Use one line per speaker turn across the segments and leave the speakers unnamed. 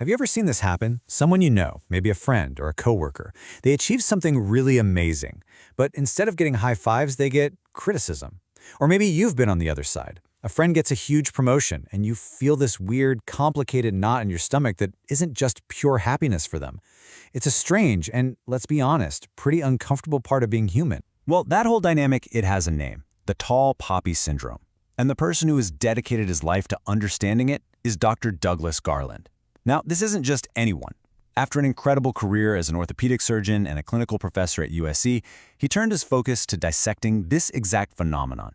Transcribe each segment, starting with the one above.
Have you ever seen this happen? Someone you know, maybe a friend or a coworker, they achieve something really amazing, but instead of getting high fives, they get criticism. Or maybe you've been on the other side. A friend gets a huge promotion, and you feel this weird, complicated knot in your stomach that isn't just pure happiness for them. It's a strange and, let's be honest, pretty uncomfortable part of being human.
Well, that whole dynamic, it has a name, the tall poppy syndrome. And the person who has dedicated his life to understanding it is Dr. Douglas Garland. Now, this isn't just anyone. After an incredible career as an orthopedic surgeon and a clinical professor at USC, he turned his focus to dissecting this exact phenomenon.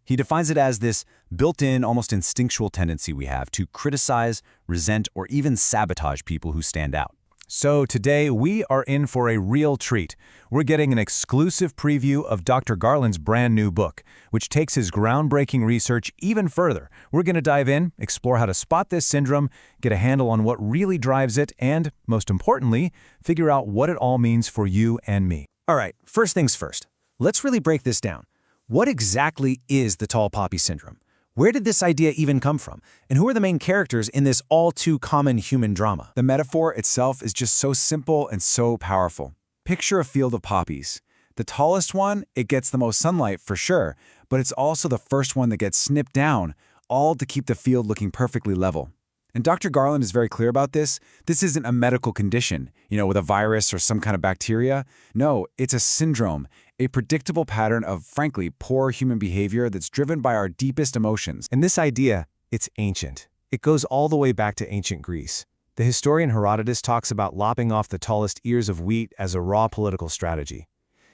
He defines it as this built-in, almost instinctual tendency we have to criticize, resent, or even sabotage people who stand out.
So today, we are in for a real treat. We're getting an exclusive preview of Dr. Garland's brand new book, which takes his groundbreaking research even further. We're going to dive in, explore how to spot this syndrome, get a handle on what really drives it, and, most importantly, figure out what it all means for you and me.
All right, first things first. Let's really break this down. What exactly is the tall poppy syndrome? Where did this idea even come from? And who are the main characters in this all-too-common human drama?
The metaphor itself is just so simple and so powerful. Picture a field of poppies. The tallest one, it gets the most sunlight for sure, but it's also the first one that gets snipped down, all to keep the field looking perfectly level. And Dr. Garland is very clear about this. This isn't a medical condition, with a virus or some kind of bacteria. No, it's a syndrome, a predictable pattern of, frankly, poor human behavior that's driven by our deepest emotions.
And this idea, it's ancient. It goes all the way back to ancient Greece. The historian Herodotus talks about lopping off the tallest ears of wheat as a raw political strategy.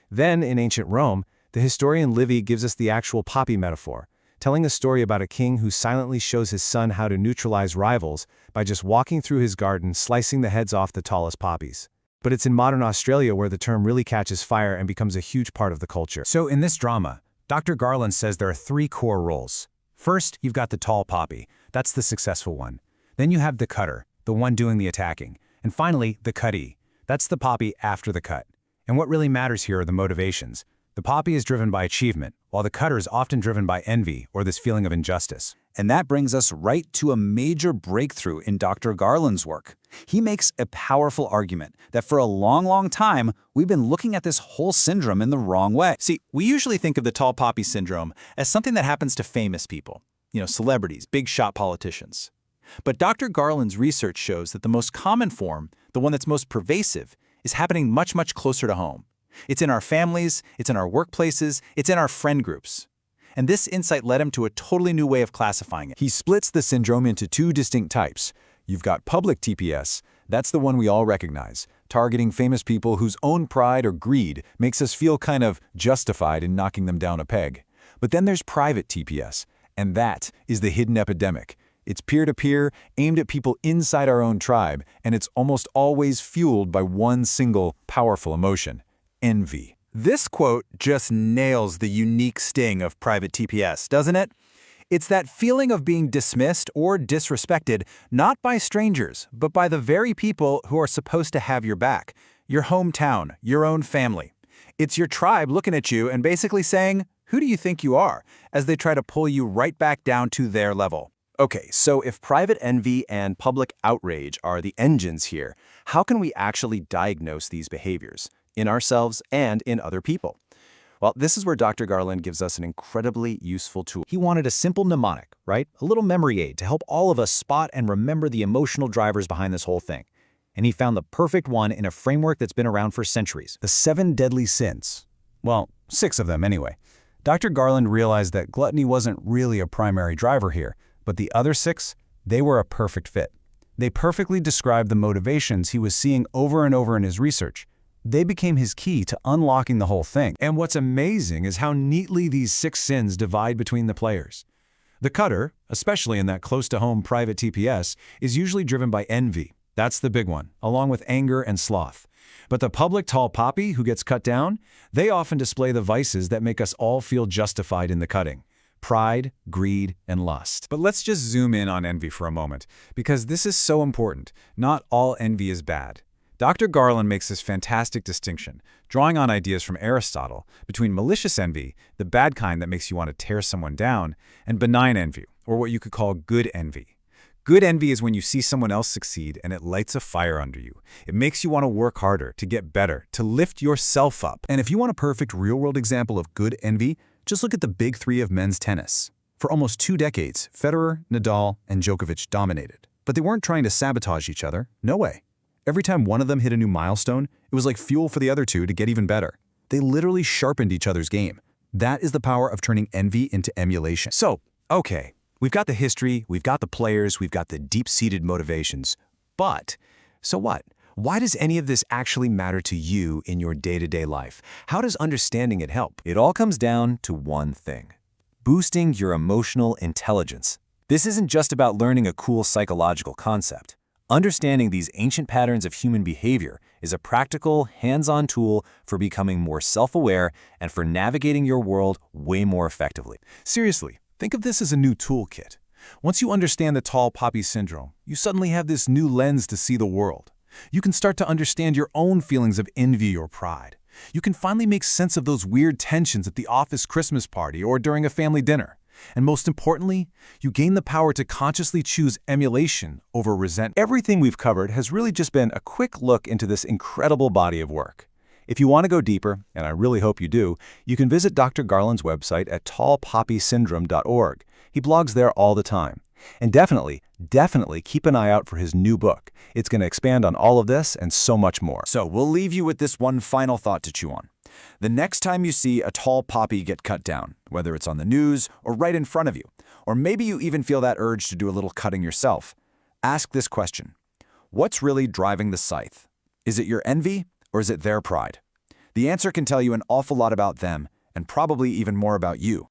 Then, in ancient Rome, the historian Livy gives us the actual poppy metaphor, telling a story about a king who silently shows his son how to neutralize rivals by just walking through his garden slicing the heads off the tallest poppies. But it's in modern Australia where the term really catches fire and becomes a huge part of the culture.
So in this drama, Dr. Garland says there are three core roles. First, you've got the tall poppy. That's the successful one. Then you have the cutter, the one doing the attacking. And finally, the cuttee. That's the poppy after the cut. And what really matters here are the motivations. The poppy is driven by achievement, while the cutter is often driven by envy or this feeling of injustice.
And that brings us right to a major breakthrough in Dr. Garland's work. He makes a powerful argument that for a long time, we've been looking at this whole syndrome in the wrong way.
See, we usually think of the tall poppy syndrome as something that happens to famous people, celebrities, big shot politicians. But Dr. Garland's research shows that the most common form, the one that's most pervasive, is happening much closer to home. It's in our families, it's in our workplaces, it's in our friend groups. And this insight led him to a totally new way of classifying it.
He splits the syndrome into two distinct types. You've got public TPS, that's the one we all recognize, targeting famous people whose own pride or greed makes us feel kind of justified in knocking them down a peg. But then there's private TPS, and that is the hidden epidemic. It's peer-to-peer, aimed at people inside our own tribe, and it's almost always fueled by one single powerful emotion: envy.
This quote just nails the unique sting of private TPS, doesn't it? It's that feeling of being dismissed or disrespected, not by strangers, but by the very people who are supposed to have your back, your hometown, your own family. It's your tribe looking at you and basically saying, "Who do you think you are?" as they try to pull you right back down to their level.
Okay, so if private envy and public outrage are the engines here, how can we actually diagnose these behaviors in ourselves and in other people? Well, this is where Dr. Garland gives us an incredibly useful tool.
He wanted a simple mnemonic, right? A little memory aid to help all of us spot and remember the emotional drivers behind this whole thing. And he found the perfect one in a framework that's been around for centuries.
The 7 deadly sins. Well, 6 of them anyway. Dr. Garland realized that gluttony wasn't really a primary driver here, but the other 6, they were a perfect fit. They perfectly described the motivations he was seeing over and over in his research. They became his key to unlocking the whole thing. And what's amazing is how neatly these 6 sins divide between the players. The cutter, especially in that close-to-home private TPS, is usually driven by envy. That's the big one, along with anger and sloth. But the public tall poppy who gets cut down, they often display the vices that make us all feel justified in the cutting: pride, greed, and lust.
But let's just zoom in on envy for a moment, because this is so important. Not all envy is bad. Dr. Garland makes this fantastic distinction, drawing on ideas from Aristotle, between malicious envy, the bad kind that makes you want to tear someone down, and benign envy, or what you could call good envy. Good envy is when you see someone else succeed and it lights a fire under you. It makes you want to work harder, to get better, to lift yourself up.
And if you want a perfect real-world example of good envy, just look at the big three of men's tennis. For almost 2 decades, Federer, Nadal, and Djokovic dominated. But they weren't trying to sabotage each other. No way. Every time one of them hit a new milestone, it was like fuel for the other two to get even better. They literally sharpened each other's game. That is the power of turning envy into emulation.
So, okay, we've got the history, we've got the players, we've got the deep-seated motivations. But, so what? Why does any of this actually matter to you in your day-to-day life? How does understanding it help? It all comes down to one thing: boosting your emotional intelligence. This isn't just about learning a cool psychological concept. Understanding these ancient patterns of human behavior is a practical, hands-on tool for becoming more self-aware and for navigating your world way more effectively.
Seriously, think of this as a new toolkit. Once you understand the tall poppy syndrome, you suddenly have this new lens to see the world. You can start to understand your own feelings of envy or pride. You can finally make sense of those weird tensions at the office Christmas party or during a family dinner. And most importantly, you gain the power to consciously choose emulation over resentment.
Everything we've covered has really just been a quick look into this incredible body of work. If you want to go deeper, and I really hope you do, you can visit Dr. Garland's website at tallpoppysyndrome.org. He blogs there all the time. And definitely keep an eye out for his new book. It's going to expand on all of this and so much more.
So we'll leave you with this one final thought to chew on. The next time you see a tall poppy get cut down, whether it's on the news or right in front of you, or maybe you even feel that urge to do a little cutting yourself, ask this question: what's really driving the scythe? Is it your envy or is it their pride? The answer can tell you an awful lot about them and probably even more about you.